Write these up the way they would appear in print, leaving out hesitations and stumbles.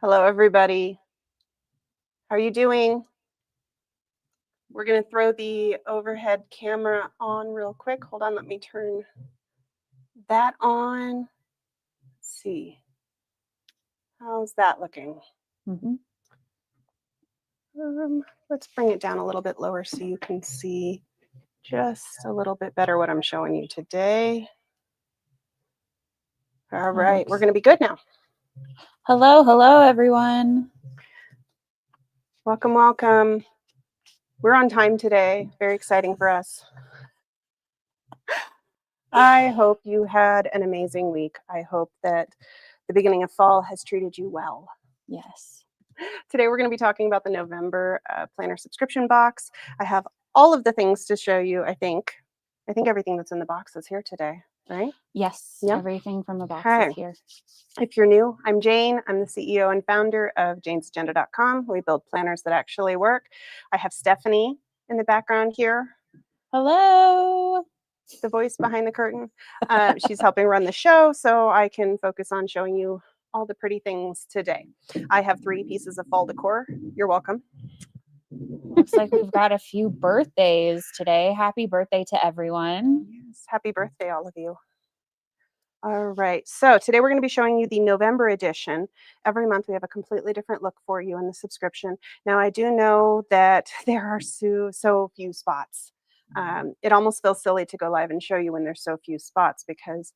Hello, everybody. How are you doing? We're going to throw the overhead camera on real quick. Hold on, let me turn that on. Let's see. How's that looking? Mm-hmm. Let's bring it down a little bit lower so you can see just a little bit better what I'm showing you today. All right, we're going to be good now. Hello, everyone. Welcome, welcome. We're on time today. Very exciting for us. I hope you had an amazing week. I hope that the beginning of fall has treated you well. Yes. Today we're going to be talking about the November planner subscription box. I have all of the things to show you, I think. I think everything that's in the box is here today, right? Yes, Yep. everything from the box Okay. is here. If you're new, I'm Jane. I'm the CEO and founder of janesagenda.com. We build planners that actually work. I have Stephanie in the background here, Hello. the voice behind the curtain. She's helping run the show so I can focus on showing you all the pretty things today. I have 3 pieces of fall decor. You're welcome. Looks like we've got a few birthdays today. Happy birthday to everyone. Yes, happy birthday, all of you. All right, so today we're going to be showing you the November edition. Every month we have a completely different look for you in the subscription. Now, I do know that there are so few spots. It almost feels silly to go live and show you when there's so few spots because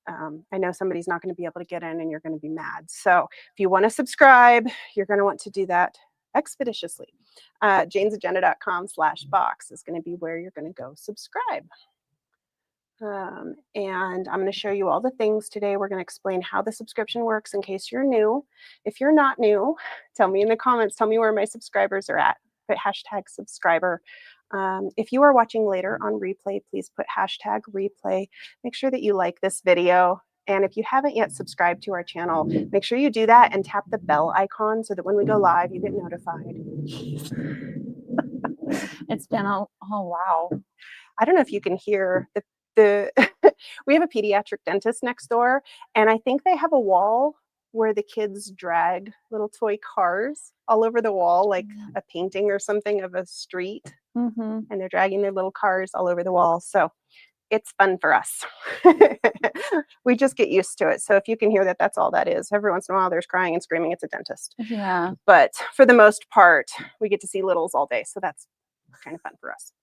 I know somebody's not going to be able to get in and you're going to be mad. So if you want to subscribe, you're going to want to do that expeditiously. janesagenda.com/box is going to be where you're going to go subscribe. And I'm going to show you all the things today. We're going to explain how the subscription works in case you're new. If you're not new, tell me in the comments, tell me where my subscribers are at. Put #subscriber. If you are watching later on replay, please put #replay. Make sure that you like this video. And if you haven't yet subscribed to our channel, make sure you do that and tap the bell icon so that when we go live, you get notified. It's been oh wow. I don't know if you can hear the we have a pediatric dentist next door, and I think they have a wall where the kids drag little toy cars all over the wall, like a painting or something of a street, and they're dragging their little cars all over the wall. So it's fun for us. We just get used to it. So if you can hear that, that's all that is. Every once in a while, there's crying and screaming. It's a dentist. Yeah. But for the most part, we get to see littles all day. So that's kind of fun for us.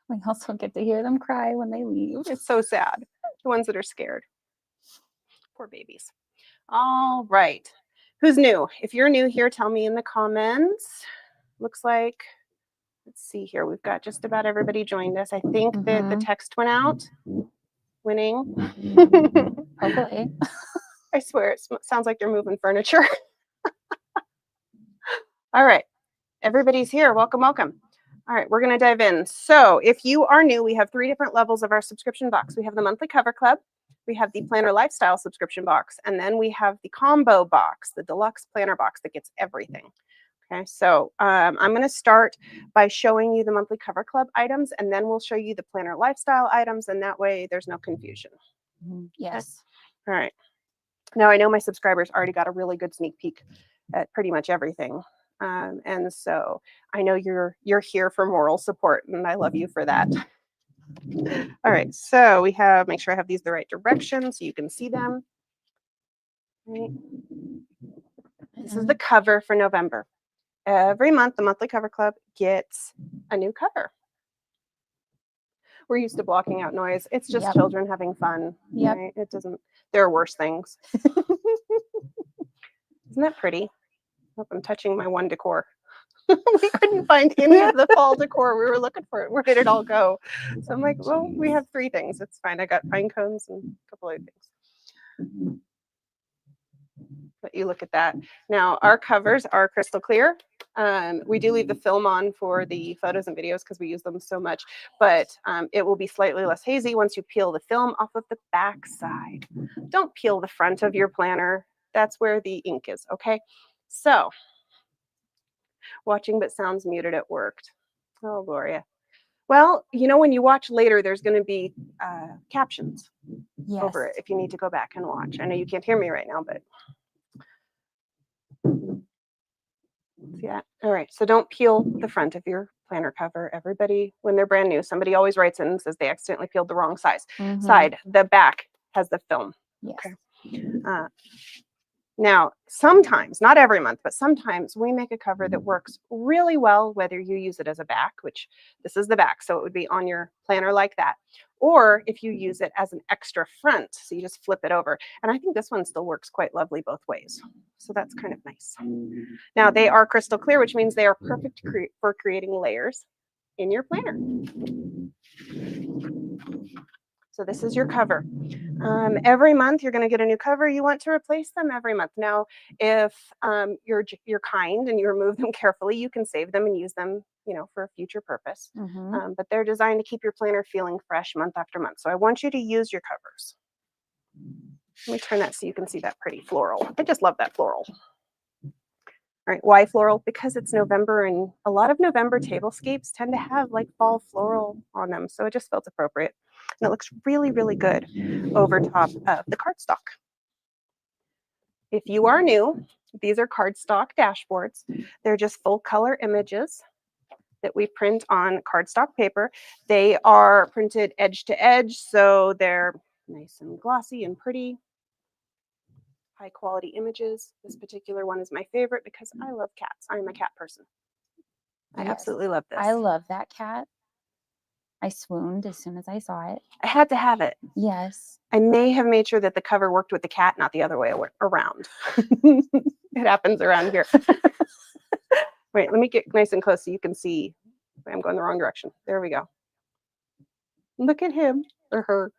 We also get to hear them cry when they leave. It's so sad. The ones that are scared. Poor babies. All right. Who's new? If you're new here, tell me in the comments. Looks like, let's see here. We've got just about everybody joined us. I think that the text went out. Winning. Hopefully. I swear it sounds like they're moving furniture. All right. Everybody's here. Welcome, welcome. All right, we're going to dive in. So if you are new, we have 3 different levels of our subscription box. We have the monthly cover club, we have the planner lifestyle subscription box, and then we have the combo box, the deluxe planner box that gets everything. Okay, so I'm going to start by showing you the monthly cover club items, and then we'll show you the planner lifestyle items, and that way there's no confusion. Yes. Okay. All right. Now I know my subscribers already got a really good sneak peek at pretty much everything. And so I know you're here for moral support, and I love you for that. All right, so we have, make sure I have these the right direction so you can see them. Right. This is the cover for November. Every month, the monthly cover club gets a new cover. We're used to blocking out noise. It's just children having fun. Yep. Right? It doesn't, there are worse things. Isn't that pretty? Hope I'm touching my one decor. We couldn't find any of the fall decor. We were looking for it. Where did it all go? So I'm like, well, we have 3 things. It's fine. I got pine cones and a couple other things. But you look at that. Now, our covers are crystal clear. We do leave the film on for the photos and videos because we use them so much, but it will be slightly less hazy once you peel the film off of the back side. Don't peel the front of your planner. That's where the ink is, okay? So, watching but sounds muted, it worked. Oh, Gloria. Well, you know, when you watch later, there's going to be captions over it if you need to go back and watch. I know you can't hear me right now, but See that? All right, so don't peel the front of your planner cover. Everybody, when they're brand new, somebody always writes in and says they accidentally peeled the wrong side. The back has the film. Yes. Okay. Now, sometimes, not every month, but sometimes we make a cover that works really well, whether you use it as a back, which this is the back, so it would be on your planner like that, or if you use it as an extra front, so you just flip it over. And I think this one still works quite lovely both ways. So that's kind of nice. Now, they are crystal clear, which means they are perfect for creating layers in your planner. So this is your cover. Every month you're going to get a new cover. You want to replace them every month. Now, if you're kind and you remove them carefully, you can save them and use them, for a future purpose. But they're designed to keep your planner feeling fresh month after month. So I want you to use your covers. Let me turn that so you can see that pretty floral. I just love that floral. All right, why floral? Because it's November, and a lot of November tablescapes tend to have like fall floral on them. So it just felt appropriate. And it looks really, really good over top of the cardstock. If you are new, these are cardstock dashboards. They're just full color images that we print on cardstock paper. They are printed edge to edge, so they're nice and glossy and pretty. High quality images. This particular one is my favorite because I love cats. I'm a cat person. I absolutely love this. I love that cat. I swooned as soon as I saw it. I had to have it. Yes. I may have made sure that the cover worked with the cat, not the other way around. It happens around here. Wait, let me get nice and close so you can see. I'm going the wrong direction. There we go. Look at him or her.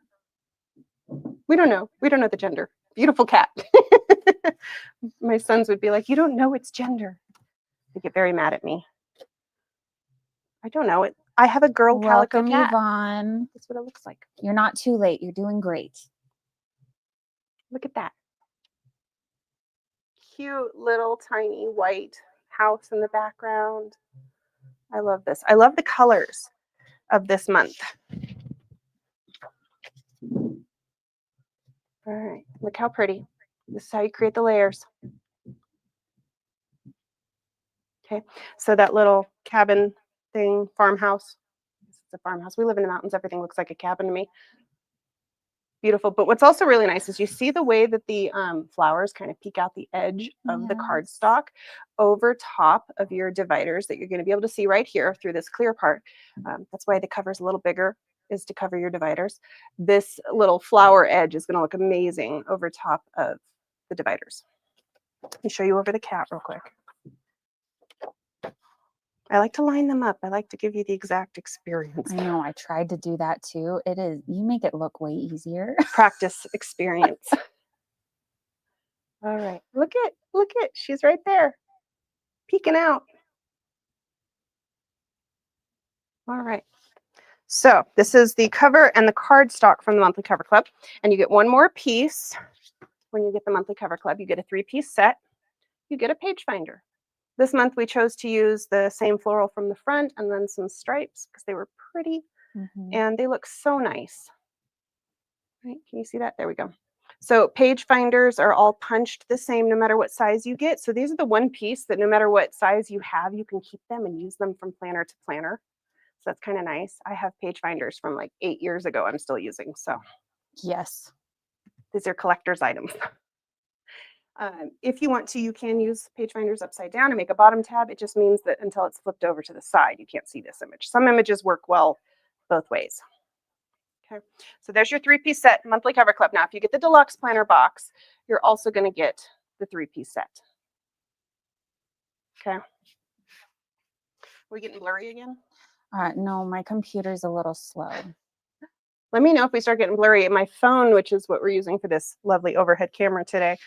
We don't know. We don't know the gender. Beautiful cat. My sons would be like, you don't know its gender. They get very mad at me. I don't know it. I have a girl calico cat. Yvonne. That's what it looks like. You're not too late. You're doing great. Look at that. Cute little tiny white house in the background. I love this. I love the colors of this month. All right, look how pretty. This is how you create the layers. Okay, so that little cabin thing, farmhouse. It's a farmhouse. We live in the mountains. Everything looks like a cabin to me. Beautiful. But what's also really nice is you see the way that the flowers kind of peek out the edge of the cardstock over top of your dividers that you're going to be able to see right here through this clear part. That's why the cover's a little bigger, is to cover your dividers. This little flower edge is going to look amazing over top of the dividers. Let me show you over the cat real quick. I like to line them up. I like to give you the exact experience. I know. I tried to do that too. You make it look way easier. Practice experience. All right. Look at, she's right there, peeking out. All right. So this is the cover and the cardstock from the Monthly Cover Club. And you get one more piece when you get the Monthly Cover Club. You get a 3-piece set. You get a page finder. This month we chose to use the same floral from the front and then some stripes because they were pretty and they look so nice. Right? Can you see that? There we go. So page finders are all punched the same no matter what size you get. So these are the one piece that no matter what size you have, you can keep them and use them from planner to planner. So that's kind of nice. I have page finders from like 8 years ago I'm still using. So yes, these are collector's items. If you want to, you can use page finders upside down and make a bottom tab. It just means that until it's flipped over to the side, you can't see this image. Some images work well both ways. Okay, so there's your 3-piece set, Monthly Cover Club. Now, if you get the deluxe planner box, you're also going to get the 3-piece set. Okay. Are we getting blurry again? No, my computer's a little slow. Let me know if we start getting blurry. My phone, which is what we're using for this lovely overhead camera today,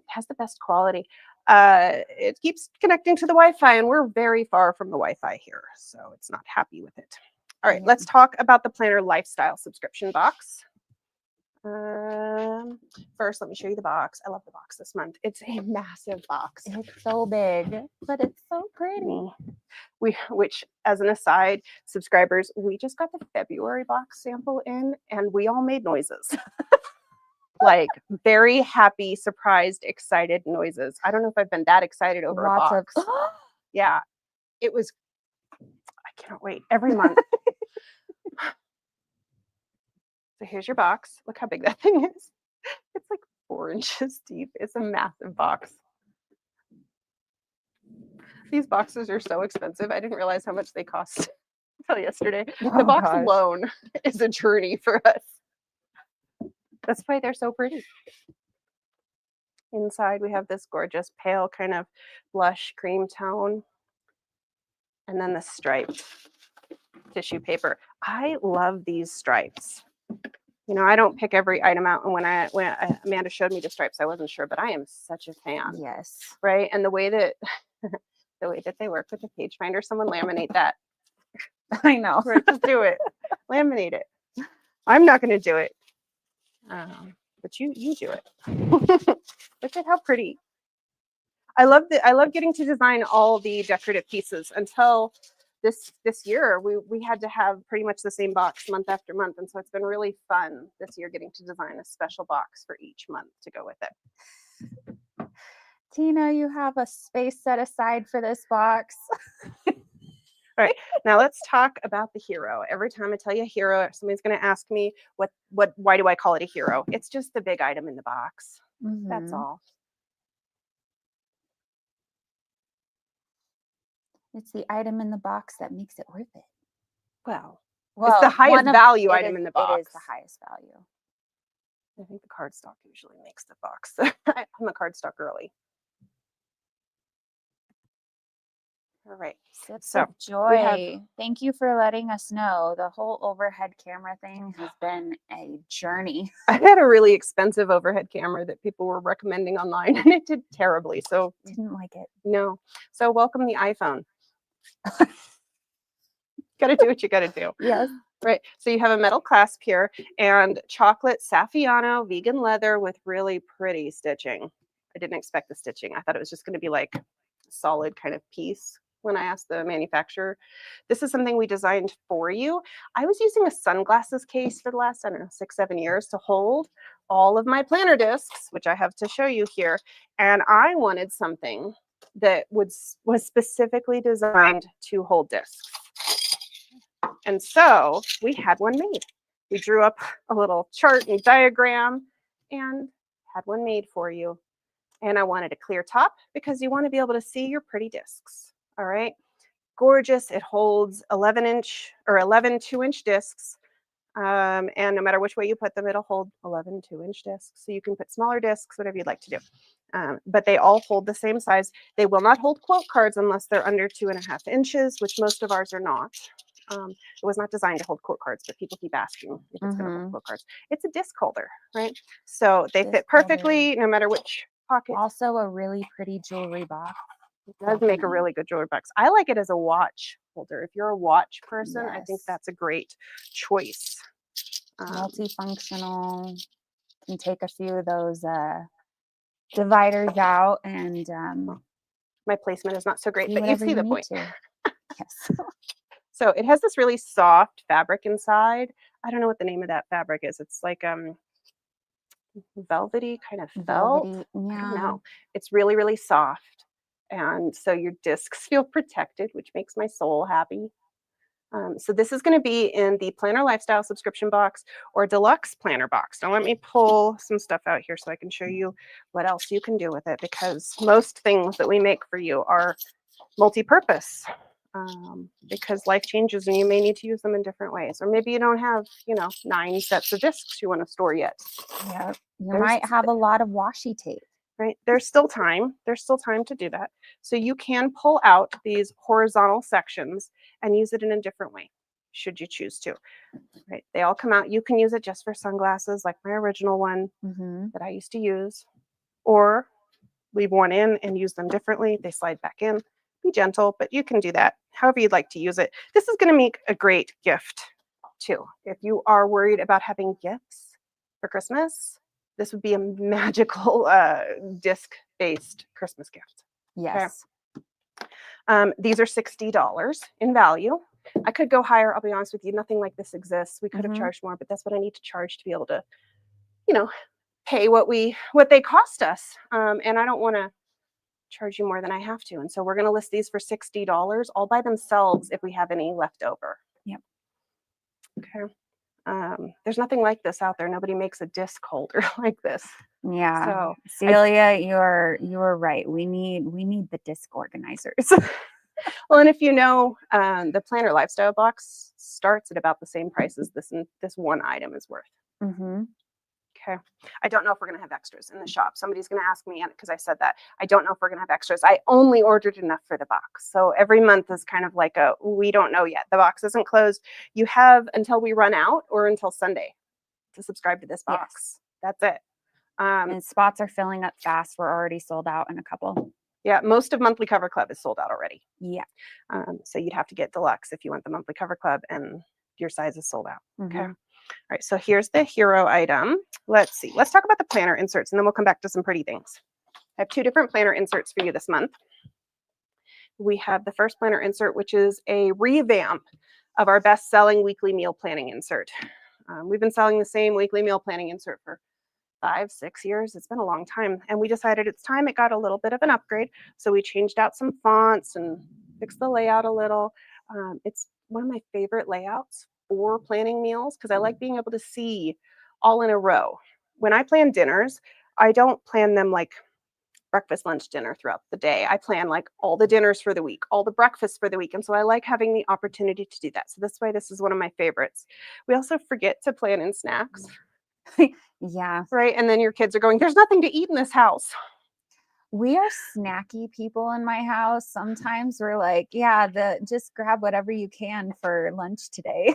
has the best quality. It keeps connecting to the Wi-Fi, and we're very far from the Wi-Fi here, so it's not happy with it. All right, let's talk about the Planner Lifestyle subscription box. First, let me show you the box. I love the box this month. It's a massive box. It's so big, but it's so pretty. Which, as an aside, subscribers, we just got the February box sample in, and we all made noises. like very happy, surprised, excited noises. I don't know if I've been that excited over a box. Yeah, it was, I can't wait, every month. So here's your box. Look how big that thing is. It's like 4 inches deep. It's a massive box. These boxes are so expensive. I didn't realize how much they cost until yesterday. The box alone is a journey for us. That's why they're so pretty. Inside, we have this gorgeous pale kind of blush cream tone. And then the striped tissue paper. I love these stripes. You know, I don't pick every item out. And when Amanda showed me the stripes, I wasn't sure, but I am such a fan. Yes. Right. And the way that they work with the page finder, someone laminate that. I know. Right, just do it. Laminate it. I'm not going to do it. But you do it. Look at how pretty. I love getting to design all the decorative pieces. Until this year, we had to have pretty much the same box month after month, and so it's been really fun this year getting to design a special box for each month to go with it. Tina, you have a space set aside for this box. All right, now let's talk about the hero. Every time I tell you a hero, somebody's going to ask me why do I call it a hero? It's just the big item in the box. That's all. It's the item in the box that makes it worth it. Well, it's the highest value item in the box. It is the highest value. I think the cardstock usually makes the box. I'm a cardstock girly. All right. Sips of joy. Thank you for letting us know. The whole overhead camera thing has been a journey. I had a really expensive overhead camera that people were recommending online, and it did terribly. So didn't like it. No. So welcome the iPhone. Got to do what you got to do. Yes. Right. So you have a metal clasp here and chocolate Saffiano vegan leather with really pretty stitching. I didn't expect the stitching. I thought it was just going to be like a solid kind of piece when I asked the manufacturer. This is something we designed for you. I was using a sunglasses case for the last, 6-7 years to hold all of my planner discs, which I have to show you here. And I wanted something that was specifically designed to hold discs. And so we had one made. We drew up a little chart and diagram and had one made for you. And I wanted a clear top because you want to be able to see your pretty discs. All right. Gorgeous. It holds 11 2-inch discs. And no matter which way you put them, it'll hold 11 2-inch discs. So you can put smaller discs, whatever you'd like to do. But they all hold the same size. They will not hold quote cards unless they're under 2.5 inches, which most of ours are not. It was not designed to hold quote cards, but people keep asking if it's going to hold quote cards. It's a disc holder, right? So they fit perfectly no matter which pocket. Also a really pretty jewelry box. It does make a really good jewelry box. I like it as a watch holder. If you're a watch person, I think that's a great choice. Multifunctional. Can take a few of those dividers out, and my placement is not so great, but you see the point. Yes. So it has this really soft fabric inside. I don't know what the name of that fabric is. It's like velvety kind of felt. Yeah. I don't know. It's really, really soft. And so your discs feel protected, which makes my soul happy. So this is going to be in the Planner Lifestyle subscription box or deluxe planner box. Now let me pull some stuff out here so I can show you what else you can do with it, because most things that we make for you are multi-purpose. Because life changes and you may need to use them in different ways. Or maybe you don't have, 9 sets of discs you want to store yet. Yeah, you might have a lot of washi tape. Right? There's still time. There's still time to do that. So you can pull out these horizontal sections and use it in a different way, should you choose to. Right? They all come out. You can use it just for sunglasses, like my original one that I used to use, or leave one in and use them differently. They slide back in. Be gentle, but you can do that however you'd like to use it. This is going to make a great gift too. If you are worried about having gifts for Christmas, this would be a magical disc-based Christmas gift. Yes. Okay. These are $60 in value. I could go higher. I'll be honest with you. Nothing like this exists. We could have charged more, but that's what I need to charge to be able to, pay what they cost us. And I don't want to charge you more than I have to. And so we're going to list these for $60 all by themselves if we have any left over. Yep. Okay. There's nothing like this out there. Nobody makes a disc holder like this. Yeah. So Celia, you're right. We need the disc organizers. well, and if you know, the planner lifestyle box starts at about the same price as this one item is worth. Mm-hmm. Okay. I don't know if we're going to have extras in the shop. Somebody's going to ask me because I said that. I don't know if we're going to have extras. I only ordered enough for the box. So every month is kind of like we don't know yet. The box isn't closed. You have until we run out or until Sunday to subscribe to this box. Yes. That's it. And spots are filling up fast. We're already sold out in a couple. Yeah, most of Monthly Cover Club is sold out already. Yeah. So you'd have to get deluxe if you want the Monthly Cover Club, and your size is sold out. Mm-hmm. Okay. All right, so here's the hero item. Let's see. Let's talk about the planner inserts, and then we'll come back to some pretty things. I have 2 different planner inserts for you this month. We have the first planner insert, which is a revamp of our best-selling weekly meal planning insert. We've been selling the same weekly meal planning insert for 5, 6 years. It's been a long time, and we decided it's time. It got a little bit of an upgrade, so we changed out some fonts and fixed the layout a little. It's one of my favorite layouts for planning meals because I like being able to see all in a row. When I plan dinners, I don't plan them like breakfast, lunch, dinner throughout the day. I plan like all the dinners for the week, all the breakfasts for the week. And so I like having the opportunity to do that. So this way, this is one of my favorites. We also forget to plan in snacks. Yeah. Right. And then your kids are going, there's nothing to eat in this house. We are snacky people in my house. Sometimes we're like, yeah, just grab whatever you can for lunch today.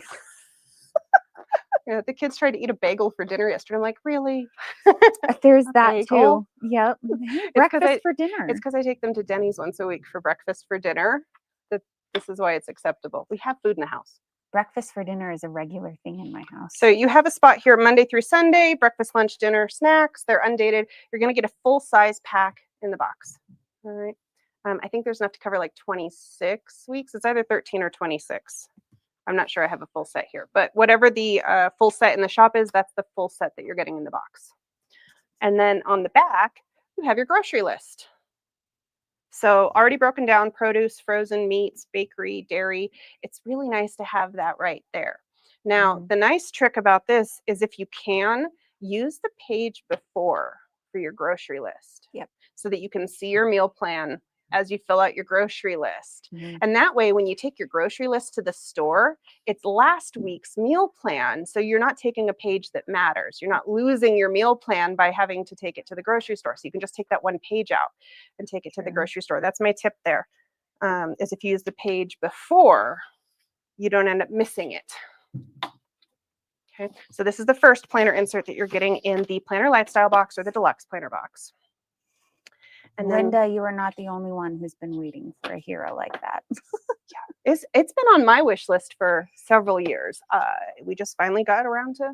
Yeah, the kids tried to eat a bagel for dinner yesterday. I'm like, really? There's A that bagel? too. Yep. Breakfast for dinner. It's because I take them to Denny's once a week for breakfast for dinner. This is why it's acceptable. We have food in the house. Breakfast for dinner is a regular thing in my house. So you have a spot here Monday through Sunday, breakfast, lunch, dinner, snacks. They're undated. You're going to get a full size pack in the box. All right. I think there's enough to cover like 26 weeks. It's either 13 or 26. I'm not sure I have a full set here, but whatever the full set in the shop is, that's the full set that you're getting in the box. And then on the back, you have your grocery list. So already broken down: produce, frozen meats, bakery, dairy. It's really nice to have that right there. Now, the nice trick about this is if you can, use the page before for your grocery list. Yep. So that you can see your meal plan as you fill out your grocery list. Mm-hmm. And that way, when you take your grocery list to the store, it's last week's meal plan. So you're not taking a page that matters. You're not losing your meal plan by having to take it to the grocery store. So you can just take that one page out and take it to the grocery store. That's my tip there, is if you use the page before, you don't end up missing it. Okay, so this is the first planner insert that you're getting in the Planner Lifestyle box or the Deluxe Planner box. And Linda, you are not the only one who's been waiting for a hero like that. Yeah, it's been on my wish list for several years. We just finally got around to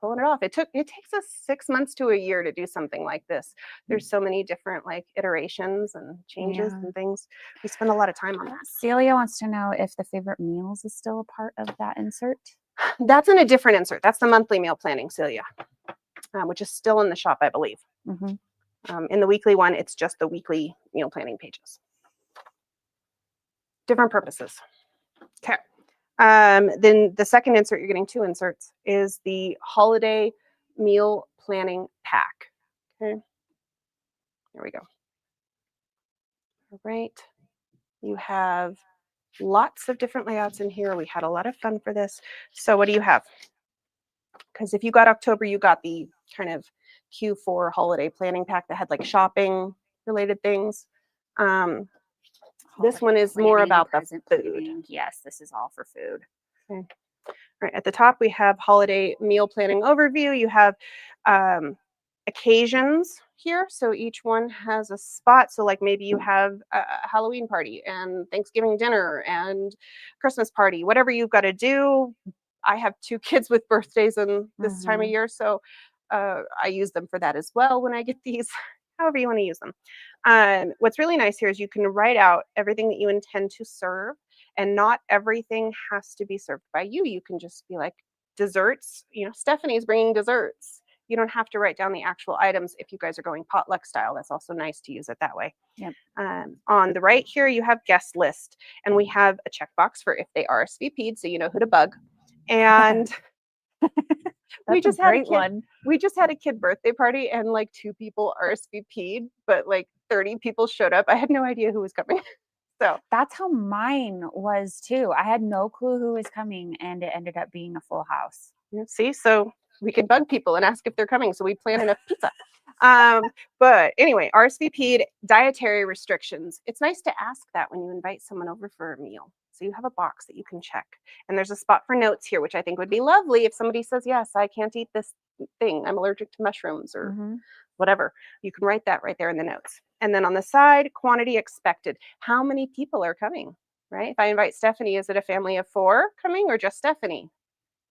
pulling it off. It takes us 6 months to a year to do something like this. There's so many different like iterations and changes and things. We spend a lot of time on that. Celia wants to know if the favorite meals is still a part of that insert. That's in a different insert. That's the monthly meal planning, Celia, which is still in the shop, I believe. Mm-hmm. In the weekly one, it's just the weekly meal planning pages. Different purposes. Okay. Then the second insert, you're getting 2 inserts, is the holiday meal planning pack. Okay. There we go. All right. You have lots of different layouts in here. We had a lot of fun for this. So what do you have? Because if you got October, you got the kind of Q4 holiday planning pack that had like shopping related things. This one is more about the food. Planning. Yes, this is all for food. Okay. Right at the top, we have holiday meal planning overview. You have occasions here. So each one has a spot. So like maybe you have a Halloween party and Thanksgiving dinner and Christmas party, whatever you've got to do. I have 2 kids with birthdays in this time of year, so I use them for that as well when I get these, however you want to use them. What's really nice here is you can write out everything that you intend to serve, and not everything has to be served by you. You can just be like, desserts, Stephanie's bringing desserts. You don't have to write down the actual items if you guys are going potluck style. That's also nice to use it that way. Yep. On the right here, you have guest list, and we have a checkbox for if they RSVP'd, so you know who to bug. And we just had a kid. one. We just had a kid birthday party, and like 2 people RSVP'd, but like 30 people showed up. I had no idea who was coming. So That's how mine was too. I had no clue who was coming, and it ended up being a full house. see, so we could bug people and ask if they're coming, so we plan enough pizza. But anyway, RSVP'd, dietary restrictions. It's nice to ask that when you invite someone over for a meal. So you have a box that you can check. And there's a spot for notes here, which I think would be lovely if somebody says, yes, I can't eat this thing. I'm allergic to mushrooms or whatever. You can write that right there in the notes. And then on the side, quantity expected. How many people are coming, right? If I invite Stephanie, is it a family of 4 coming or just Stephanie?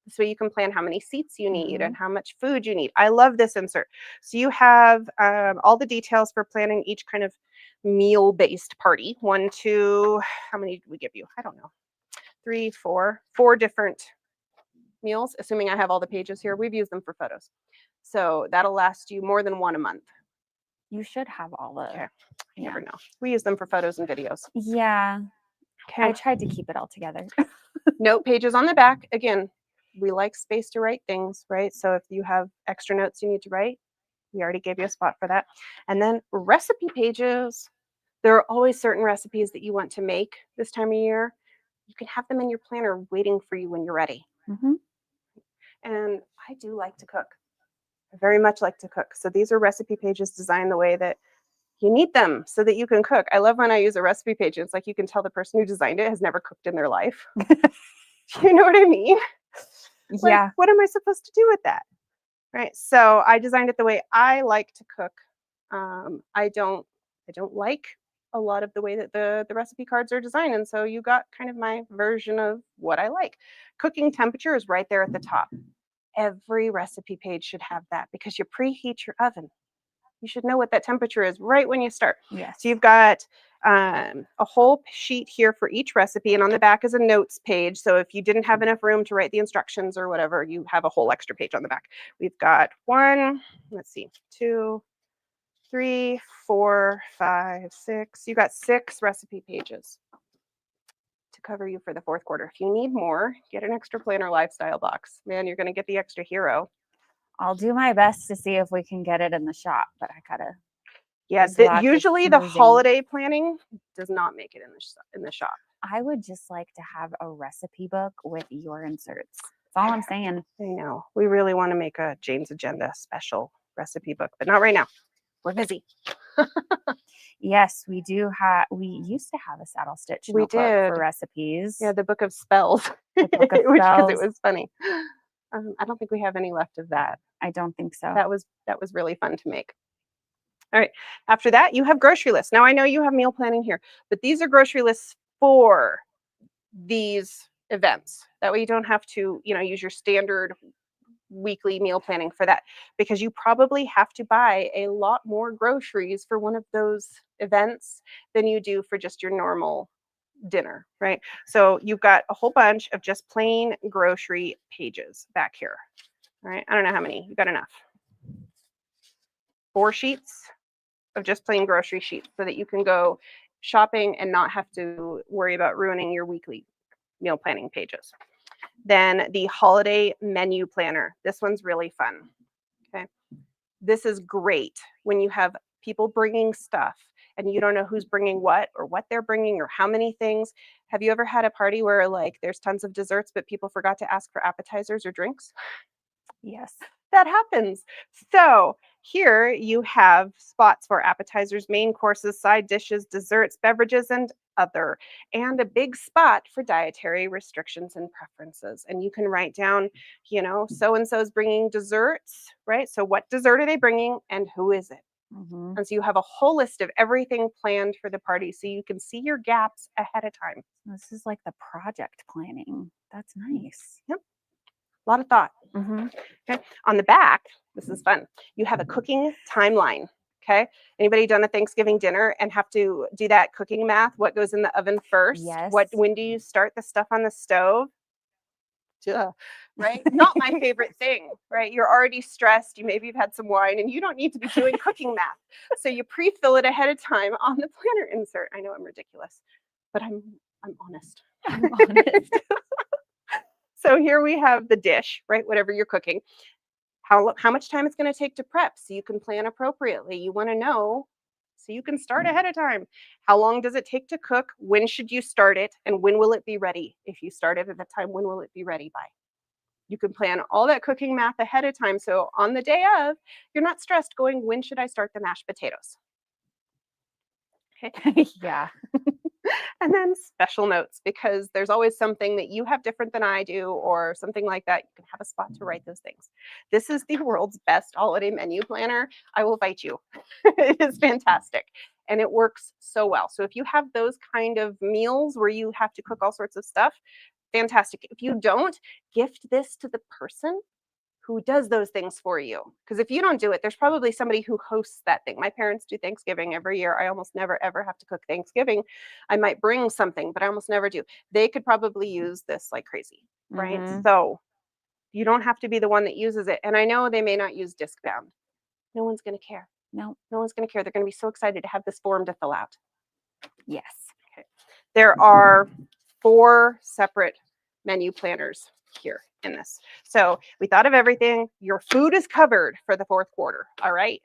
So you can plan how many seats you need and how much food you need. I love this insert. So you have all the details for planning each kind of meal-based party. 1, 2, how many did we give you? I don't know. 3, 4 different meals, assuming I have all the pages here. We've used them for photos. So that'll last you more than 1 a month. You should have all the. Okay. You never know. We use them for photos and videos. Yeah. Okay. I tried to keep it all together. Note pages on the back. Again, we like space to write things, right? So if you have extra notes you need to write, we already gave you a spot for that. And then recipe pages. There are always certain recipes that you want to make this time of year. You can have them in your planner waiting for you when you're ready. And I do like to cook. I very much like to cook. So these are recipe pages designed the way that you need them so that you can cook. I love when I use a recipe page. It's like you can tell the person who designed it has never cooked in their life. You know what I mean? Yeah. Like, what am I supposed to do with that? Right. So I designed it the way I like to cook. I don't like a lot of the way that the recipe cards are designed. And so you got kind of my version of what I like. Cooking temperature is right there at the top. Every recipe page should have that because you preheat your oven. You should know what that temperature is right when you start. Yes. So you've got a whole sheet here for each recipe, and on the back is a notes page. So if you didn't have enough room to write the instructions or whatever, you have a whole extra page on the back. We've got 1, let's see, 2, 3, 4, 5, 6. You got 6 recipe pages to cover you for the 4th quarter. If you need more, get an extra planner lifestyle box. Man, you're going to get the extra hero. I'll do my best to see if we can get it in the shop, but I gotta. Yeah, usually the holiday planning does not make it in the shop. I would just like to have a recipe book with your inserts. That's all I'm saying. I know. We really want to make a Jane's Agenda special recipe book, but not right now. We're busy. Yes, we do have. We used to have a saddle stitch notebook for recipes. Yeah, the book of spells. The book of spells. Because it was funny. I don't think we have any left of that. I don't think so. That was really fun to make. All right. After that, you have grocery lists. Now I know you have meal planning here, but these are grocery lists for these events. That way you don't have to, use your standard weekly meal planning for that, because you probably have to buy a lot more groceries for one of those events than you do for just your normal dinner, right? So you've got a whole bunch of just plain grocery pages back here. All right. I don't know how many. You got enough. 4 sheets of just plain grocery sheets so that you can go shopping and not have to worry about ruining your weekly meal planning pages. Then the holiday menu planner. This one's really fun. Okay. This is great when you have people bringing stuff and you don't know who's bringing what or what they're bringing or how many things. Have you ever had a party where like there's tons of desserts, but people forgot to ask for appetizers or drinks? Yes. That happens. So here you have spots for appetizers, main courses, side dishes, desserts, beverages, and other, and a big spot for dietary restrictions and preferences. And you can write down, so-and-so is bringing desserts, right? So what dessert are they bringing and who is it? And so you have a whole list of everything planned for the party so you can see your gaps ahead of time. This is like the project planning. That's nice. Yep. A lot of thought. Okay. On the back, this is fun. You have a cooking timeline. Okay. Anybody done a Thanksgiving dinner and have to do that cooking math? What goes in the oven first? Yes. When do you start the stuff on the stove? Duh, right? Not my favorite thing, right? You're already stressed. Maybe you've had some wine and you don't need to be doing cooking math. So you pre-fill it ahead of time on the planner insert. I know I'm ridiculous, but I'm honest. I'm honest. So here we have the dish, right? Whatever you're cooking. How much time it's going to take to prep so you can plan appropriately. You want to know so you can start ahead of time. How long does it take to cook? When should you start it? And when will it be ready? If you start it at that time, when will it be ready by? You can plan all that cooking math ahead of time. So on the day of, you're not stressed going, when should I start the mashed potatoes? Okay. Yeah. And then special notes, because there's always something that you have different than I do or something like that. You can have a spot to write those things. This is the world's best holiday menu planner. I will fight you. It is fantastic. And it works so well. So if you have those kind of meals where you have to cook all sorts of stuff, fantastic. If you don't, gift this to the person who does those things for you. Because if you don't do it, there's probably somebody who hosts that thing. My parents do Thanksgiving every year. I almost never, ever have to cook Thanksgiving. I might bring something, but I almost never do. They could probably use this like crazy, right? Mhm. So you don't have to be the one that uses it. And I know they may not use disc bound. No one's going to care. No. No one's going to care. They're going to be so excited to have this form to fill out. Yes. Okay. There are 4 separate menu planners here in this. So we thought of everything. Your food is covered for the 4th quarter. All right.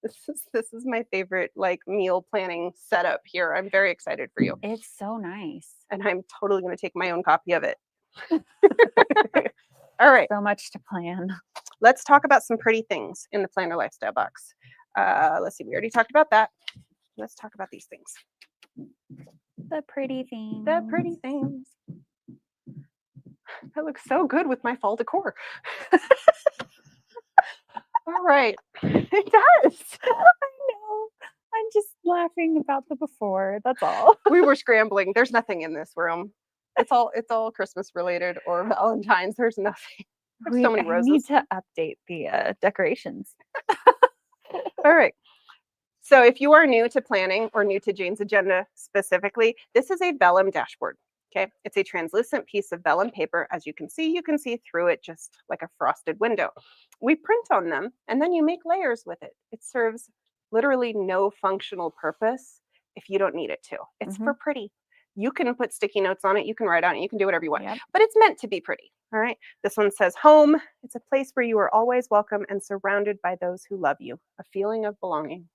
This is my favorite like meal planning setup here. I'm very excited for you. It's so nice. And I'm totally going to take my own copy of it. All right. So much to plan. Let's talk about some pretty things in the planner lifestyle box. Let's see. We already talked about that. Let's talk about these things. The pretty things. The pretty things. That looks so good with my fall decor. All right. It does. I know. I'm just laughing about the before. That's all. We were scrambling. There's nothing in this room. It's all Christmas related or Valentine's. There's nothing. There's so many I need roses. to update the decorations. All right. So if you are new to planning or new to Jane's Agenda specifically, this is a vellum dashboard. Okay, it's a translucent piece of vellum paper. As you can see through it just like a frosted window. We print on them and then you make layers with it. It serves literally no functional purpose if you don't need it to. It's for pretty. You can put sticky notes on it, you can write on it, you can do whatever you want, but it's meant to be pretty. All right, this one says home. It's a place where you are always welcome and surrounded by those who love you, a feeling of belonging.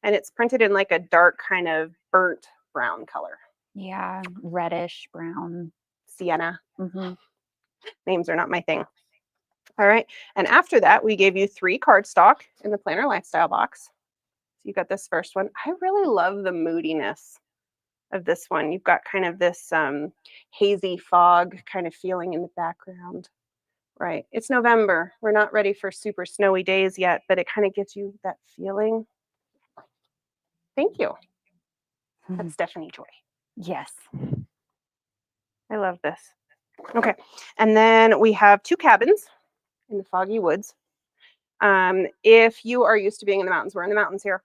And it's printed in like a dark kind of burnt brown color. Yeah, reddish brown. Sienna. Names are not my thing. All right. And after that, we gave you 3 cardstock in the planner lifestyle box. So you got this first one. I really love the moodiness of this one. You've got kind of this hazy fog kind of feeling in the background. Right. It's November. We're not ready for super snowy days yet, but it kind of gives you that feeling. Thank you. That's Stephanie Joy. Yes. I love this. Okay. And then we have 2 cabins in the foggy woods. If you are used to being in the mountains, we're in the mountains here.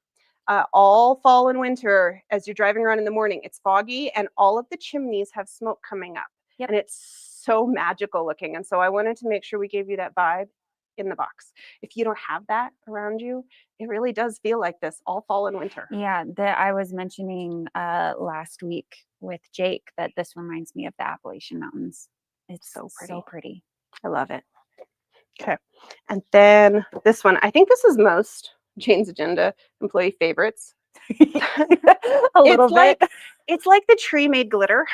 All fall and winter, as you're driving around in the morning, it's foggy and all of the chimneys have smoke coming up. And it's so magical looking. And so I wanted to make sure we gave you that vibe in the box. If you don't have that around you, it really does feel like this all fall and winter. Yeah, I was mentioning last week with Jake that this reminds me of the Appalachian Mountains. It's so pretty. I love it. Okay. And then this one, I think this is most Jane's Agenda employee favorites. A little bit. It's like the tree made glitter.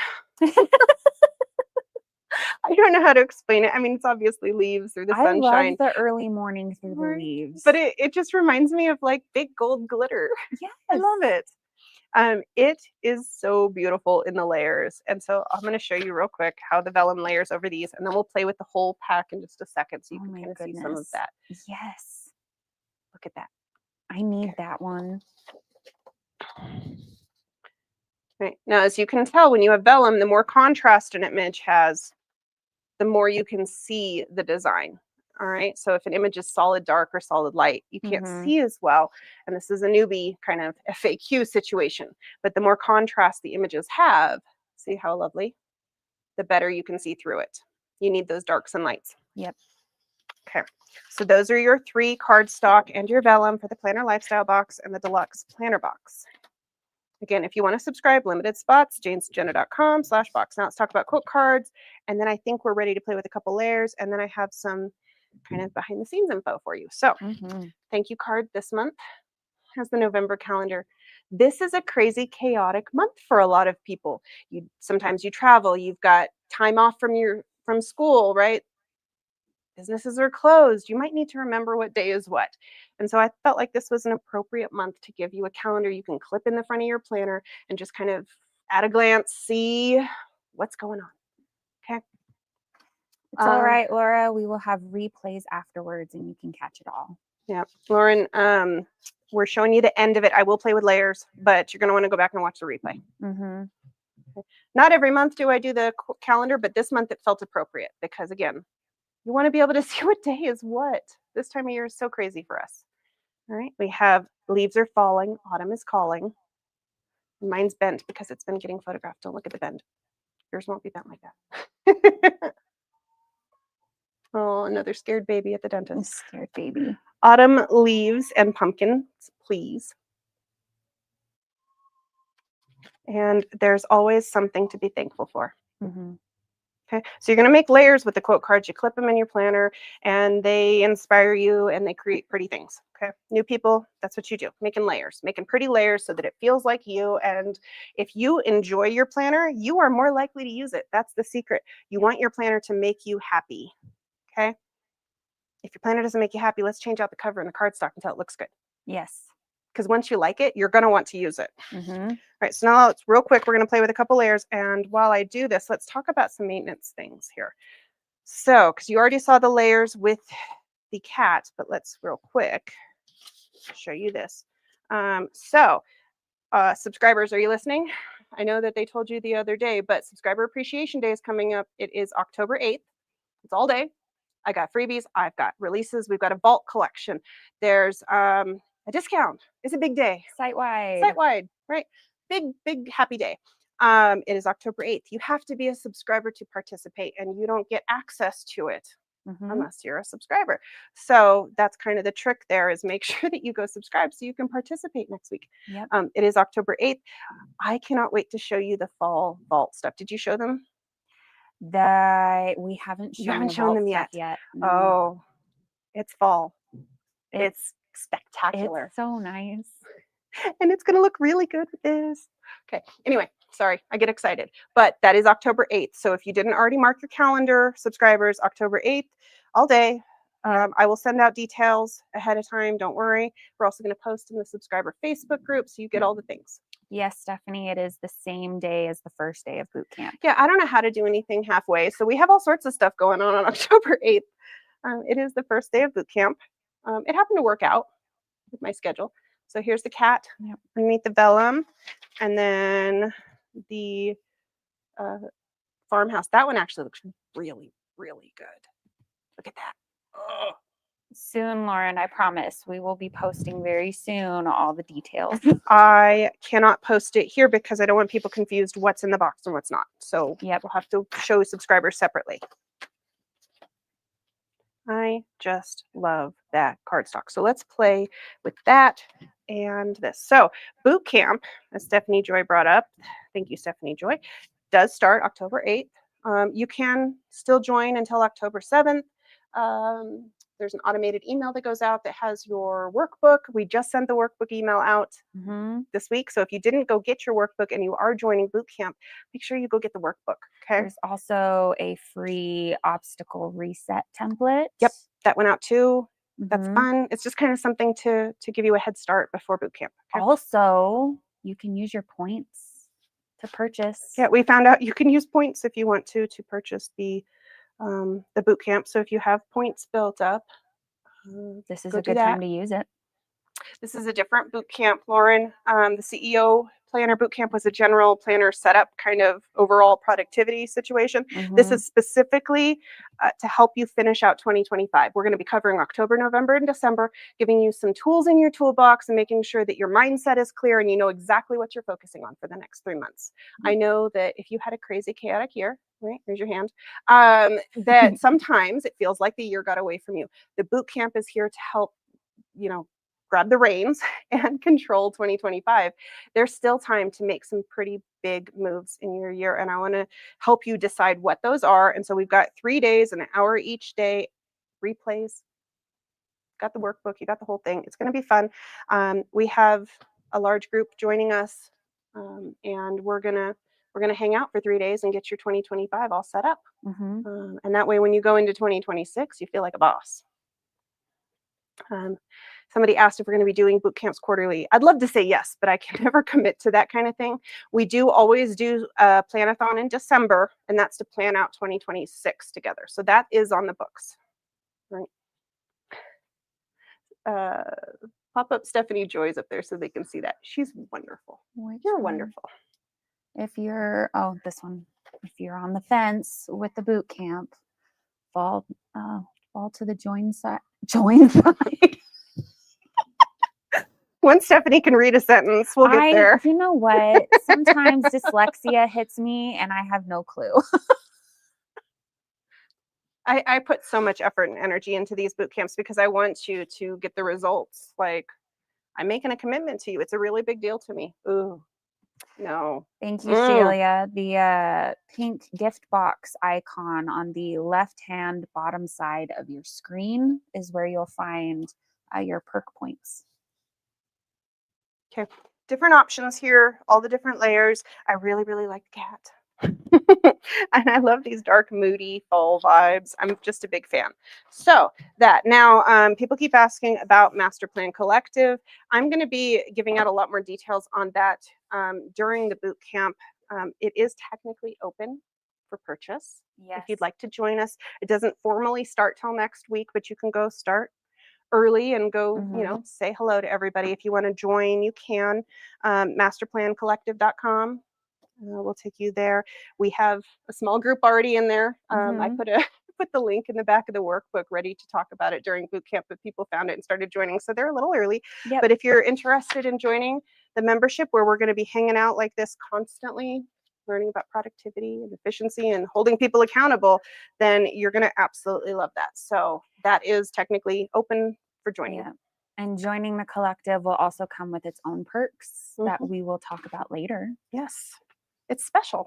I don't know how to explain it. I mean, it's obviously leaves or the sunshine. I love the early morning through the leaves. But it just reminds me of like big gold glitter. Yes. I love it. It is so beautiful in the layers. And so I'm going to show you real quick how the vellum layers over these, and then we'll play with the whole pack in just a second so you can kind of see some of that. Yes. Look at that. I need that one. Right. Now, as you can tell, when you have vellum, the more contrast an image has, the more you can see the design. All right. So if an image is solid dark or solid light, you can't see as well. And this is a newbie kind of FAQ situation. But the more contrast the images have, see how lovely? the better you can see through it. You need those darks and lights. Yep. Okay, so those are your 3 cardstock and your vellum for the Planner Lifestyle box and the Deluxe Planner box. Again, if you want to subscribe, limited spots, janesjenna.com/box. Now let's talk about quote cards, and then I think we're ready to play with a couple layers, and then I have some kind of behind the scenes info for you. So thank you card this month has the November calendar. This is a crazy, chaotic month for a lot of people. Sometimes you travel, you've got time off from school, right? Businesses are closed. You might need to remember what day is what. And so I felt like this was an appropriate month to give you a calendar you can clip in the front of your planner and just kind of at a glance see what's going on. Okay. It's all right, Laura. We will have replays afterwards and you can catch it all. Yeah. Lauren, we're showing you the end of it. I will play with layers, but you're going to want to go back and watch the replay. Not every month do I do the calendar, but this month it felt appropriate because, again, you want to be able to see what day is what. This time of year is so crazy for us. All right, we have leaves are falling, autumn is calling. Mine's bent because it's been getting photographed. Don't look at the bend. Yours won't be bent like that. Oh, another scared baby at the dentist. Scared baby. Autumn leaves and pumpkins, please. And there's always something to be thankful for. Okay, so you're going to make layers with the quote cards. You clip them in your planner and they inspire you and they create pretty things. Okay, new people, that's what you do, making layers, making pretty layers so that it feels like you. And if you enjoy your planner, you are more likely to use it. That's the secret. You want your planner to make you happy. Okay, if your planner doesn't make you happy, let's change out the cover and the cardstock until it looks good. Yes. Because once you like it, you're going to want to use it. All right, so now it's real quick. We're going to play with a couple layers. And while I do this, let's talk about some maintenance things here. So, because you already saw the layers with the cat, but let's real quick show you this. Subscribers, are you listening? I know that they told you the other day, but Subscriber Appreciation Day is coming up. It is October 8th. It's all day. I got freebies. I've got releases. We've got a vault collection. There's a discount. It's a big day. Site-wide, right? Big happy day. It is October 8th. You have to be a subscriber to participate, and you don't get access to it unless you're a subscriber. So that's kind of the trick there, is make sure that you go subscribe so you can participate next week. It is October 8th. I cannot wait to show you the fall vault stuff. Did you show them? We haven't shown, you haven't shown them yet. No. Oh, it's fall. It's spectacular. It's so nice. And it's going to look really good with this. Okay. Anyway, sorry, I get excited. But that is October 8th. So if you didn't already mark your calendar, subscribers, October 8th, all day. I will send out details ahead of time. Don't worry. We're also going to post in the subscriber Facebook group so you get all the things. Yes, Stephanie, it is the same day as the first day of boot camp. Yeah, I don't know how to do anything halfway. So we have all sorts of stuff going on October 8th. It is the first day of boot camp. It happened to work out with my schedule. So here's the cat underneath the vellum, and then the farmhouse. That one actually looks really, really good. Look at that. Oh. Soon, Lauren, I promise we will be posting very soon all the details. I cannot post it here because I don't want people confused what's in the box and what's not. So we'll have to show subscribers separately. I just love that cardstock. So let's play with that and this. So boot camp, as Stephanie Joy brought up, thank you, Stephanie Joy, does start October 8th. You can still join until October 7th. There's an automated email that goes out that has your workbook. We just sent the workbook email out this week. So if you didn't go get your workbook and you are joining boot camp, make sure you go get the workbook. Okay. There's also a free obstacle reset template. Yep, that went out too. That's fun. It's just kind of something to give you a head start before boot camp. Okay? Also, you can use your points to purchase. Yeah, we found out you can use points if you want to purchase the boot camp. So if you have points built up, this is a good time to use it. This is a different boot camp, Lauren. The CEO planner boot camp was a general planner setup kind of overall productivity situation. This is specifically to help you finish out 2025. We're going to be covering October, November, and December, giving you some tools in your toolbox and making sure that your mindset is clear and you know exactly what you're focusing on for the next 3 months. I know that if you had a crazy, chaotic year, right, raise your hand, that sometimes it feels like the year got away from you. The boot camp is here to help, grab the reins and control 2025. There's still time to make some pretty big moves in your year, and I want to help you decide what those are. And so we've got 3 days, an hour each day, replays. Got the workbook, you got the whole thing. It's going to be fun. We have a large group joining us, and we're gonna hang out for 3 days and get your 2025 all set up. And that way, when you go into 2026, you feel like a boss. Somebody asked if we're going to be doing boot camps quarterly. I'd love to say yes, but I can never commit to that kind of thing. We do always do a planathon in December, and that's to plan out 2026 together. So that is on the books. Right. Pop up Stephanie Joy's up there so they can see that. She's wonderful. You're wonderful. If you're, this one, if you're on the fence with the boot camp, fall to the join side. Once Stephanie can read a sentence, we'll get there. You know what? Sometimes dyslexia hits me and I have no clue. I put so much effort and energy into these boot camps because I want you to get the results. Like, I'm making a commitment to you. It's a really big deal to me. Ooh, no. Thank you, Celia. The pink gift box icon on the left-hand bottom side of your screen is where you'll find your perk points. Okay, different options here, all the different layers. I really, really like the cat. And I love these dark, moody fall vibes. I'm just a big fan. So that now, people keep asking about Master Plan Collective. I'm going to be giving out a lot more details on that during the boot camp. It is technically open for purchase. Yes. If you'd like to join us. It doesn't formally start till next week, but you can go start early and go, say hello to everybody. If you want to join, you can. Masterplancollective.com. We'll take you there. We have a small group already in there. I put the link in the back of the workbook ready to talk about it during boot camp, but people found it and started joining. So they're a little early. Yep. But if you're interested in joining the membership where we're going to be hanging out like this constantly, learning about productivity and efficiency and holding people accountable, then you're going to absolutely love that. So that is technically open for joining. Yeah. And joining the collective will also come with its own perks that we will talk about later. Yes. It's special.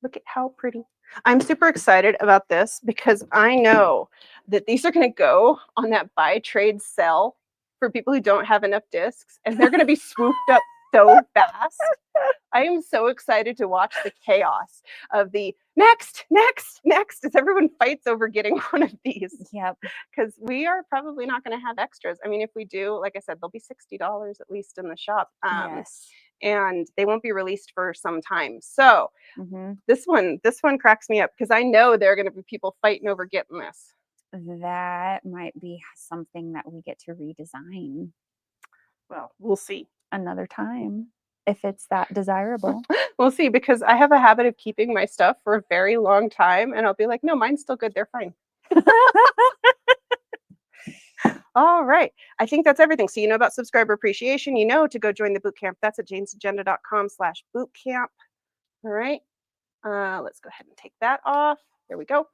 Look at how pretty. I'm super excited about this because I know that these are going to go on that buy trade sell for people who don't have enough discs, and they're going to be swooped up so fast. I am so excited to watch the chaos of the next as everyone fights over getting one of these. Yep. Because we are probably not going to have extras. I mean, if we do, like I said, they'll be $60 at least in the shop. Yes. And they won't be released for some time. So this one cracks me up because I know there are going to be people fighting over getting this. That might be something that we get to redesign. Well, we'll see. Another time, if it's that desirable. We'll see, because I have a habit of keeping my stuff for a very long time, and I'll be like, no, mine's still good. They're fine. All right. I think that's everything. So you know about subscriber appreciation. You know to go join the boot camp. That's at janesagenda.com/bootcamp. All right. Let's go ahead and take that off. There we go.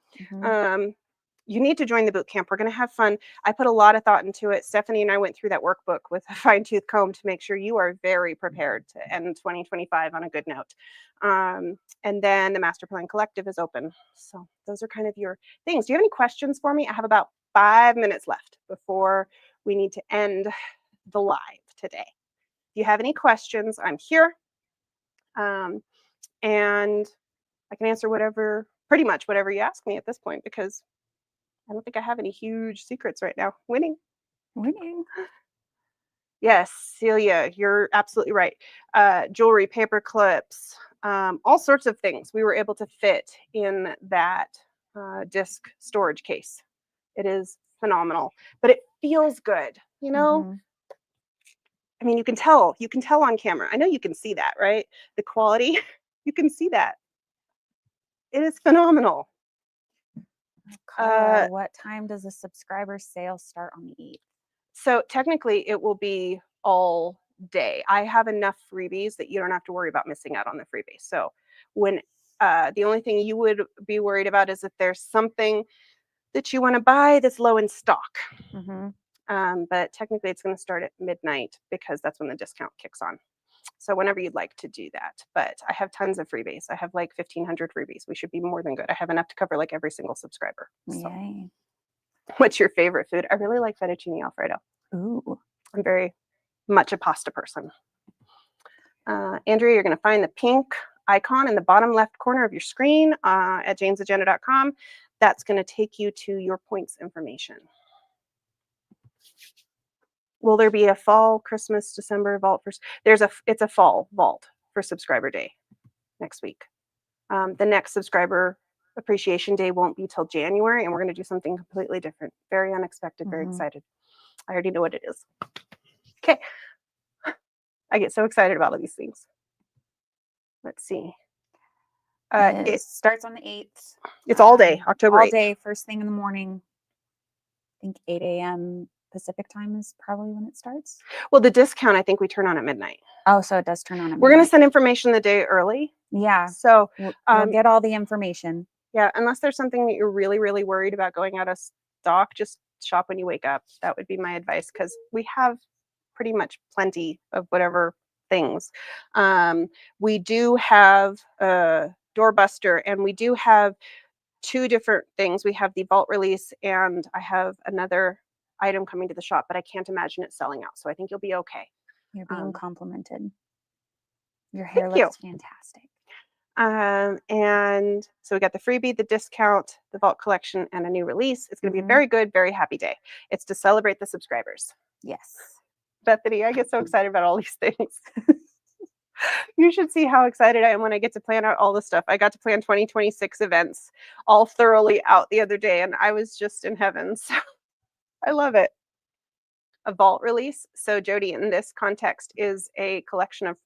You need to join the boot camp. We're going to have fun. I put a lot of thought into it. Stephanie and I went through that workbook with a fine-tooth comb to make sure you are very prepared to end 2025 on a good note. And then the Master Plan Collective is open. So those are kind of your things. Do you have any questions for me? I have about 5 minutes left before we need to end the live today. If you have any questions, I'm here. And I can answer pretty much whatever you ask me at this point, because I don't think I have any huge secrets right now. Winning. Yes, Celia, you're absolutely right. Jewelry, paper clips, all sorts of things we were able to fit in that disc storage case. It is phenomenal, but it feels good, I mean, you can tell on camera. I know you can see that, right? The quality, you can see that. It is phenomenal. Carla, what time does a subscriber sale start on the 8th? So technically it will be all day. I have enough freebies that you don't have to worry about missing out on the freebies. So when the only thing you would be worried about is if there's something that you want to buy that's low in stock. But technically it's going to start at midnight because that's when the discount kicks on. So whenever you'd like to do that. But I have tons of freebies. I have like 1,500 freebies. We should be more than good. I have enough to cover like every single subscriber. So. Yay. What's your favorite food? I really like fettuccine alfredo. Ooh. I'm very much a pasta person. Andrea, you're going to find the pink icon in the bottom left corner of your screen at janesagenda.com. That's going to take you to your points information. Will there be a fall, Christmas, December vault? It's a fall vault for subscriber day next week. The next subscriber appreciation day won't be till January, and we're going to do something completely different. Very unexpected, very excited. I already know what it is. Okay. I get so excited about all these things. Let's see. It starts on the 8th. It's all day, October 8th. All day, first thing in the morning. I think 8 a.m. Pacific time is probably when it starts. Well, the discount, I think we turn on at midnight. Oh, so it does turn on at midnight. We're going to send information the day early. Yeah. So we'll get all the information. Yeah, unless there's something that you're really, really worried about going out of stock, just shop when you wake up. That would be my advice because we have pretty much plenty of whatever things. We do have a doorbuster, and we do have 2 different things. We have the vault release, and I have another item coming to the shop, but I can't imagine it selling out. So I think you'll be okay. You're being complimented. Your hair looks fantastic. And so we got the freebie, the discount, the vault collection, and a new release. It's going to be a very good, very happy day. It's to celebrate the subscribers. Yes. Bethany, I get so excited about all these things. You should see how excited I am when I get to plan out all the stuff. I got to plan 2026 events all thoroughly out the other day, and I was just in heaven. So I love it. A vault release. So Jody, in this context, is a collection of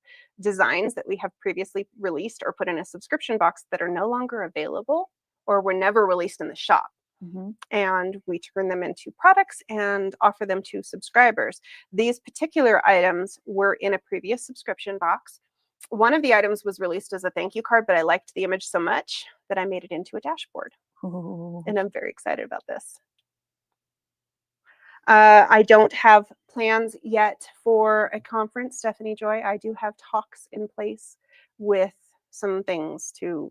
designs that we have previously released or put in a subscription box that are no longer available or were never released in the shop. And we turn them into products and offer them to subscribers. These particular items were in a previous subscription box. One of the items was released as a thank you card, but I liked the image so much that I made it into a dashboard. And I'm very excited about this. I don't have plans yet for a conference, Stephanie Joy. I do have talks in place with some things to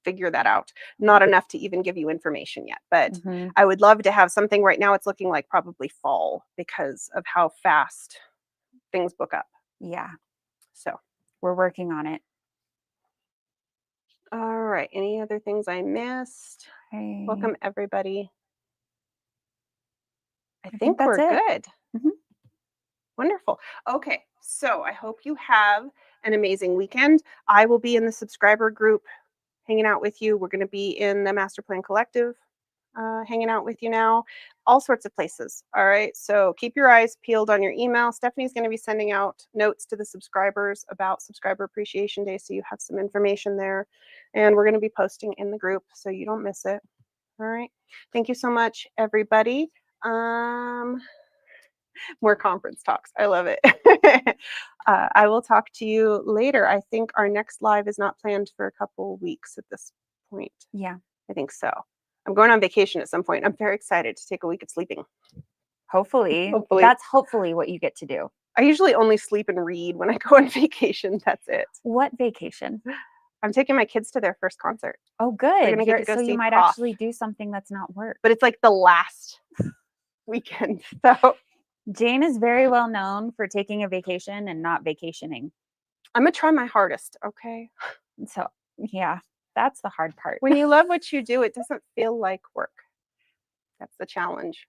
figure that out. Not enough to even give you information yet, but I would love to have something. Right now it's looking like probably fall because of how fast things book up. Yeah. So we're working on it. All right. Any other things I missed? Hey. Welcome, everybody. I think we're good. Wonderful. Okay, so I hope you have an amazing weekend. I will be in the subscriber group hanging out with you. We're going to be in the Master Plan Collective hanging out with you now. All sorts of places. All right, so keep your eyes peeled on your email. Stephanie's going to be sending out notes to the subscribers about Subscriber Appreciation Day, so you have some information there. And we're going to be posting in the group so you don't miss it. All right. Thank you so much, everybody. More conference talks. I love it. I will talk to you later. I think our next live is not planned for a couple weeks at this point. Yeah. I think so. I'm going on vacation at some point. I'm very excited to take a week of sleeping. Hopefully. That's hopefully what you get to do. I usually only sleep and read when I go on vacation. That's it. What vacation? I'm taking my kids to their first concert. Oh, good. So you might actually do something that's not work. But it's like the last weekend. So Jane is very well known for taking a vacation and not vacationing. I'm going to try my hardest, okay? So, yeah, that's the hard part. When you love what you do, it doesn't feel like work. That's the challenge.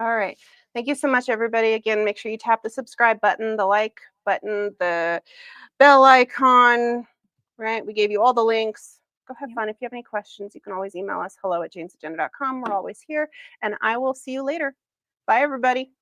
All right. Thank you so much, everybody. Again, make sure you tap the subscribe button, the like button, the bell icon, right? We gave you all the links. Go have fun. If you have any questions, you can always email us, hello@janesagenda.com. We're always here. And I will see you later. Bye, everybody.